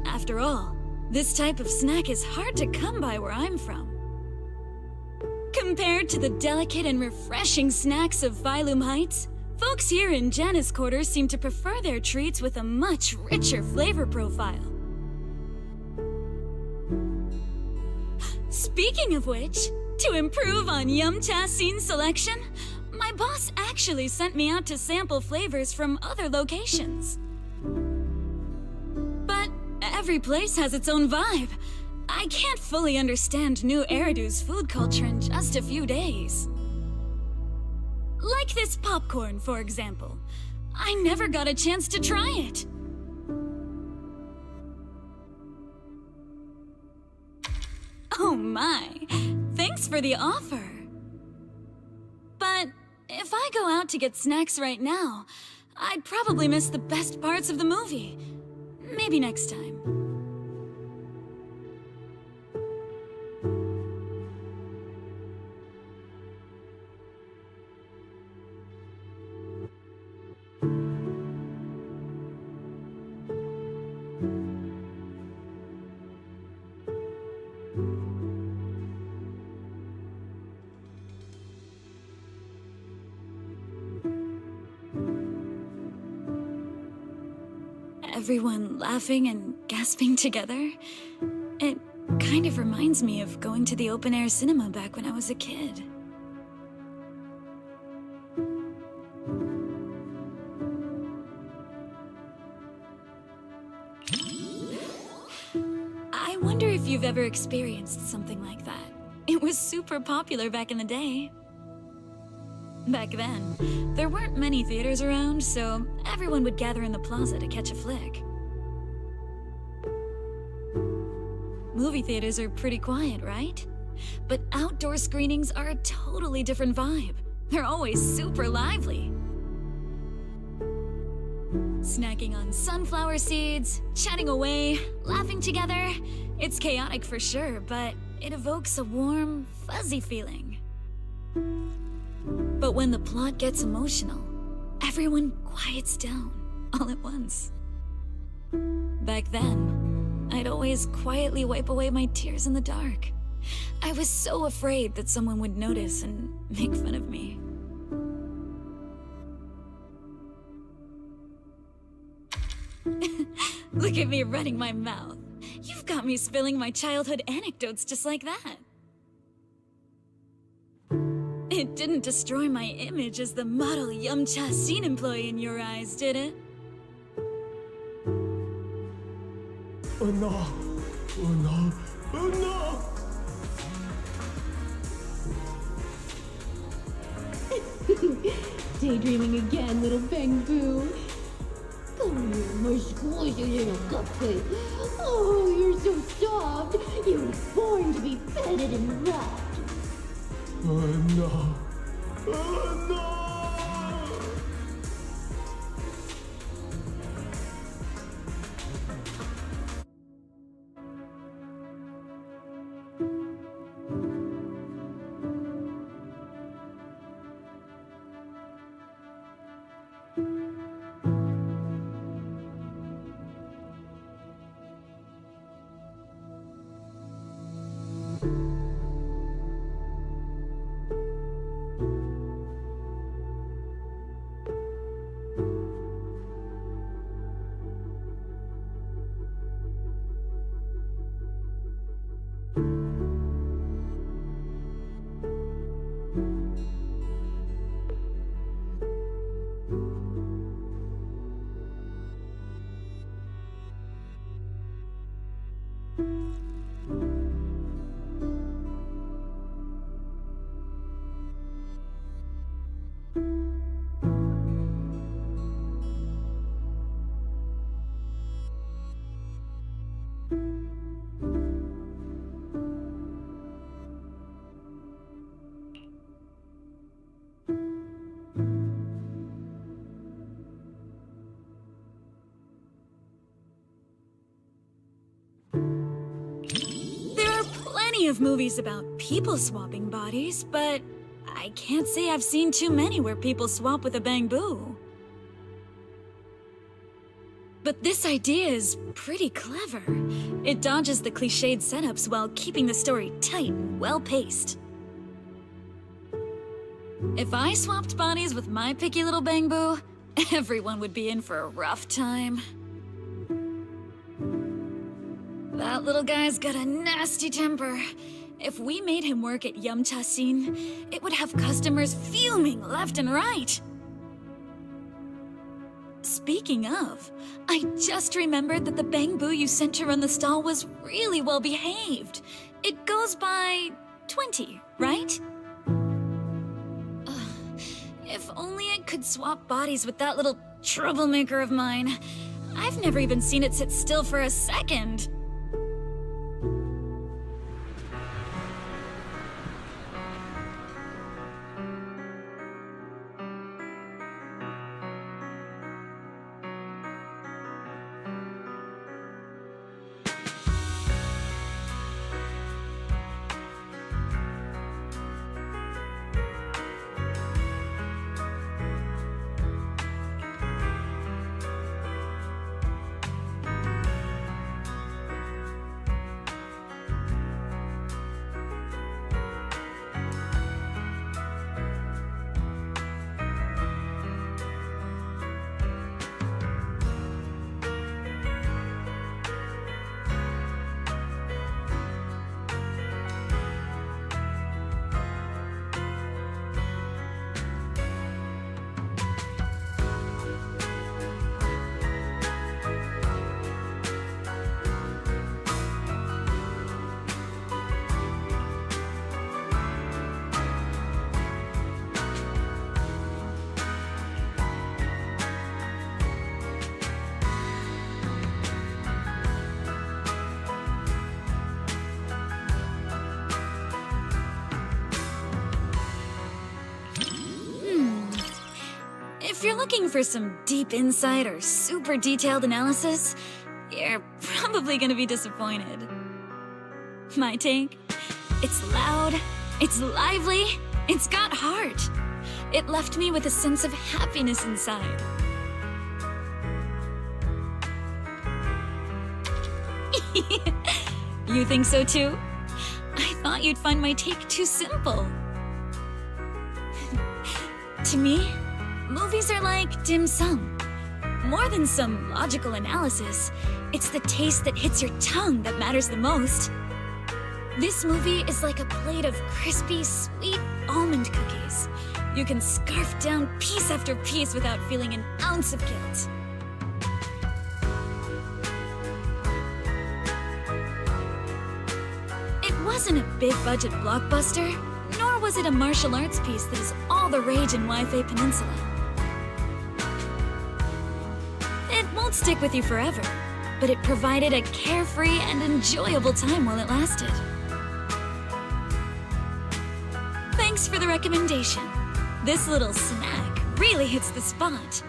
Speaker 1: After all, this type of snack is hard to come by where I'm from. Compared to the delicate and refreshing snacks of Phylum Heights, folks here in Janus Quarters seem to prefer their treats with a much richer flavor profile. Speaking of which, to improve on Yum Tassin's selection, my boss actually sent me out to sample flavors from other locations. But every place has its own vibe. I can't fully understand New Eridu's food culture in just a few days. Like this popcorn, for example. I never got a chance to try it. Oh my, thanks for the offer. But if I go out to get snacks right now, I'd probably miss the best parts of the movie. Maybe next time. Everyone laughing and gasping together. It kind of reminds me of going to the open-air cinema back when I was a kid. I wonder if you've ever experienced something like that. It was super popular back in the day. Back then, there weren't many theaters around, so everyone would gather in the plaza to catch a flick. Movie theaters are pretty quiet, right? But outdoor screenings are a totally different vibe. They're always super lively. Snacking on sunflower seeds, chatting away, laughing together. It's chaotic for sure, but it evokes a warm, fuzzy feeling. But when the plot gets emotional, everyone quiets down all at once. Back then, I'd always quietly wipe away my tears in the dark. I was so afraid that someone would notice and make fun of me. Look at me running my mouth. You've got me spilling my childhood anecdotes just like that. It didn't destroy my image as the model Yum Tassin employee in your eyes, did it?
Speaker 14: Oh no! Oh no! Oh
Speaker 3: no! Daydreaming again, little Bang-Boo. Come here, my squishy little cupcake. Oh, you're so soft. You were born to be petted and wrapped.
Speaker 14: Oh no! Oh no!
Speaker 16: Of movies about people swapping bodies, but I can't say I've seen too many where people swap with a bamboo. But this idea is pretty clever. It dodges the cliched setups while keeping the story tight and well-paced. If I swapped bodies with my picky little bamboo, everyone would be in for a rough time. That little guy's got a nasty temper. If we made him work at Yumcha Scene, it would have customers fuming left and right. Speaking of, I just remembered that the bamboo you sent to run the stall was really well behaved. It goes by 20, right? If only I could swap bodies with that little troublemaker of mine. I've never even seen it sit still for a second. If you're looking for some deep insight or super detailed analysis, you're probably gonna be disappointed. My take? It's loud, it's lively, it's got heart. It left me with a sense of happiness inside. You think so too? I thought you'd find my take too simple. To me, movies are like dim sum. More than some logical analysis, it's the taste that hits your tongue that matters the most. This movie is like a plate of crispy, sweet almond cookies. You can scarf down piece after piece without feeling an ounce of guilt. It wasn't a big-budget blockbuster, nor was it a martial arts piece that is all the rage in Wi-Fi Peninsula. It won't stick with you forever, but it provided a carefree and enjoyable time while it lasted. Thanks for the recommendation. This little snack really hits the spot.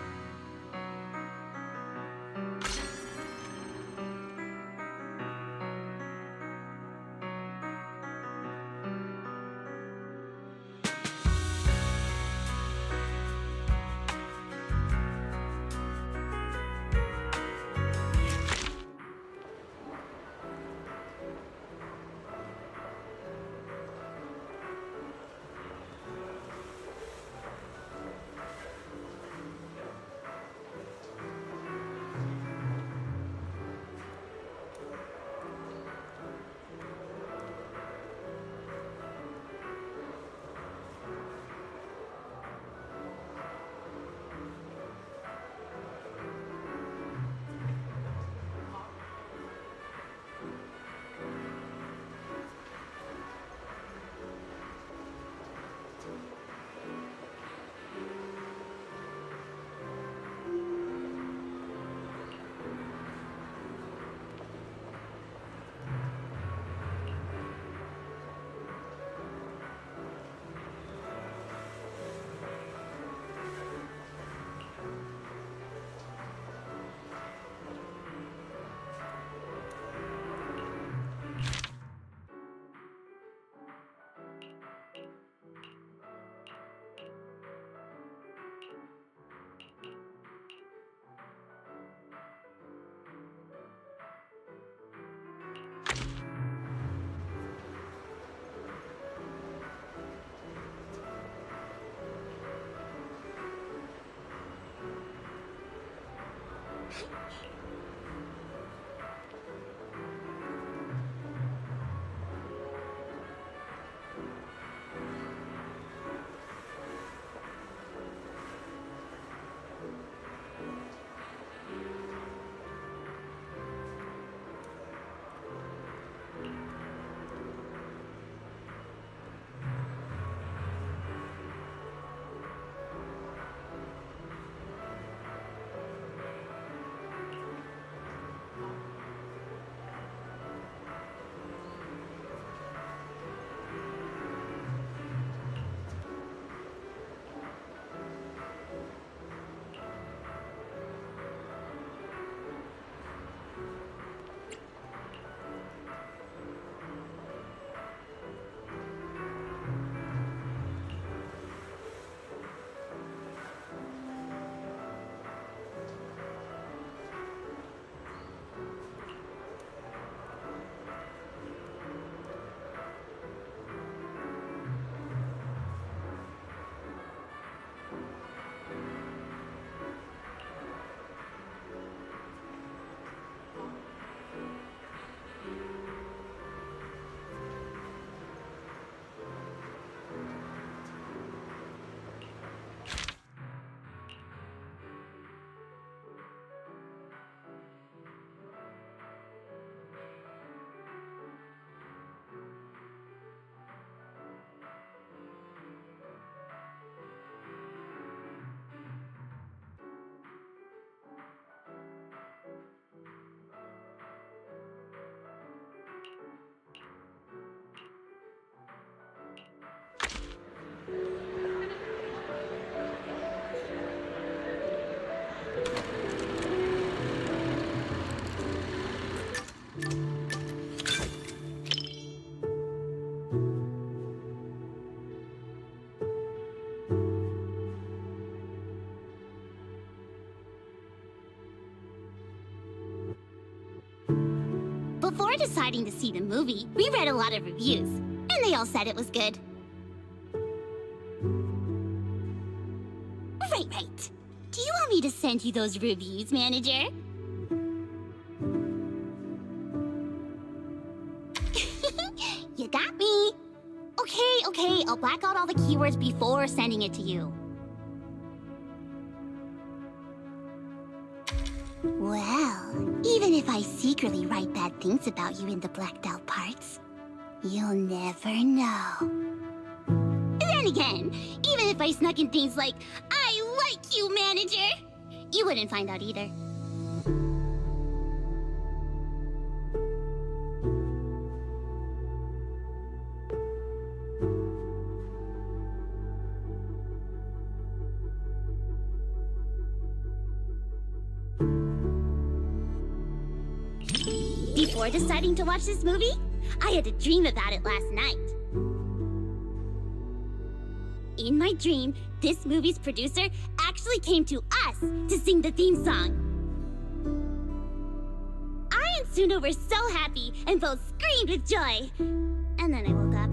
Speaker 11: before deciding to see the movie, we read a lot of reviews, and they all said it was good. Right. Do you want me to send you those reviews, manager? You got me. Okay, I'll black out all the keywords before sending it to you. Well, even if I secretly write bad things about you in the blacked out parts, you'll never know. Then again, even if I snuck in things like, I like you, manager, you wouldn't find out either. Before deciding to watch this movie, I had a dream about it last night. In my dream, this movie's producer actually came to us to sing the theme song. I and Suna were so happy and both screamed with joy. And then I woke up.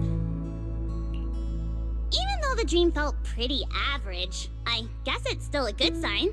Speaker 11: Even though the dream felt pretty average, I guess it's still a good sign.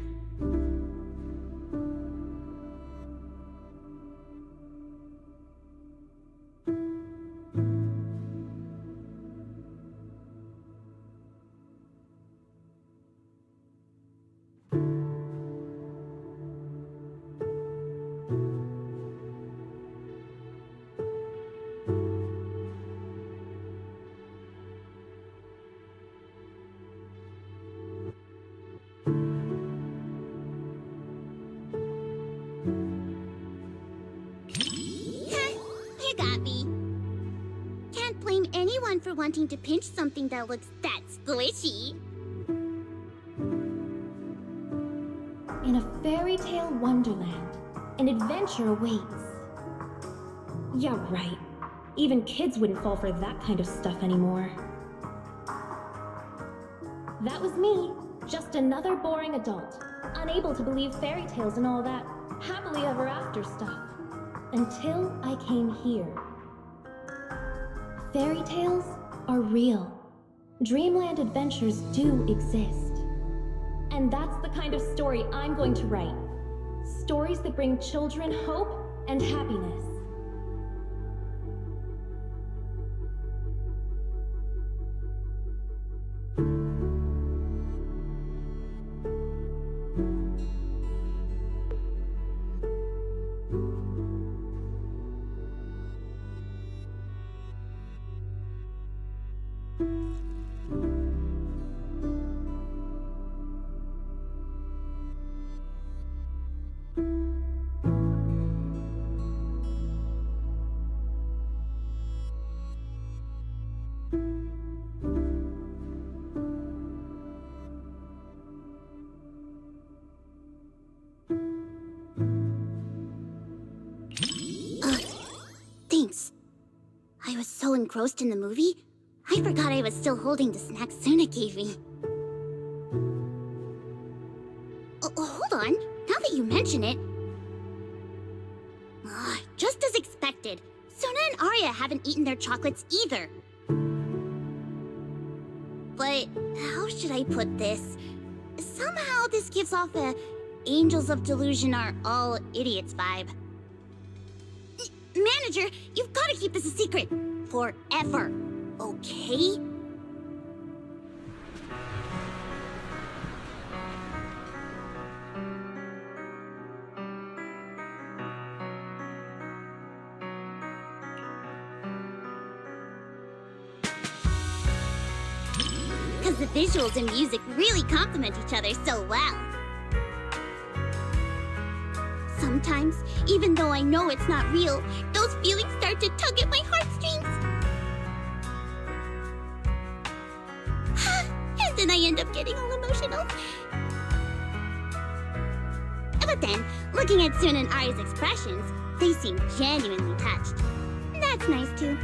Speaker 11: For wanting to pinch something that looks that squishy.
Speaker 3: In a fairy tale wonderland, an adventure awaits. Yeah, right. Even kids wouldn't fall for that kind of stuff anymore. That was me, just another boring adult, unable to believe fairy tales and all that happily ever after stuff. Until I came here. Fairy tales are real. Dreamland adventures do exist. And that's the kind of story I'm going to write. Stories that bring children hope and happiness.
Speaker 11: Thanks. I was so engrossed in the movie, I forgot I was still holding the snack Suna gave me. Hold on. Now that you mention it... just as expected, Suna and Arya haven't eaten their chocolates either. But how should I put this? Somehow this gives off a Angels of Delusion are all idiots vibe. Manager, you've got to keep this a secret. Forever. Okay? Because the visuals and music really complement each other so well. Sometimes, even though I know it's not real, those feelings start to tug at my heartstrings. And then I end up getting all emotional. But then, looking at Suna and Arya's expressions, they seem genuinely touched. That's nice too.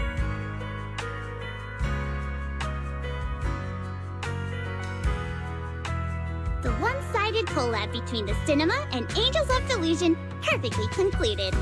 Speaker 11: The one-sided collab between the cinema and Angels of Delusion perfectly concluded.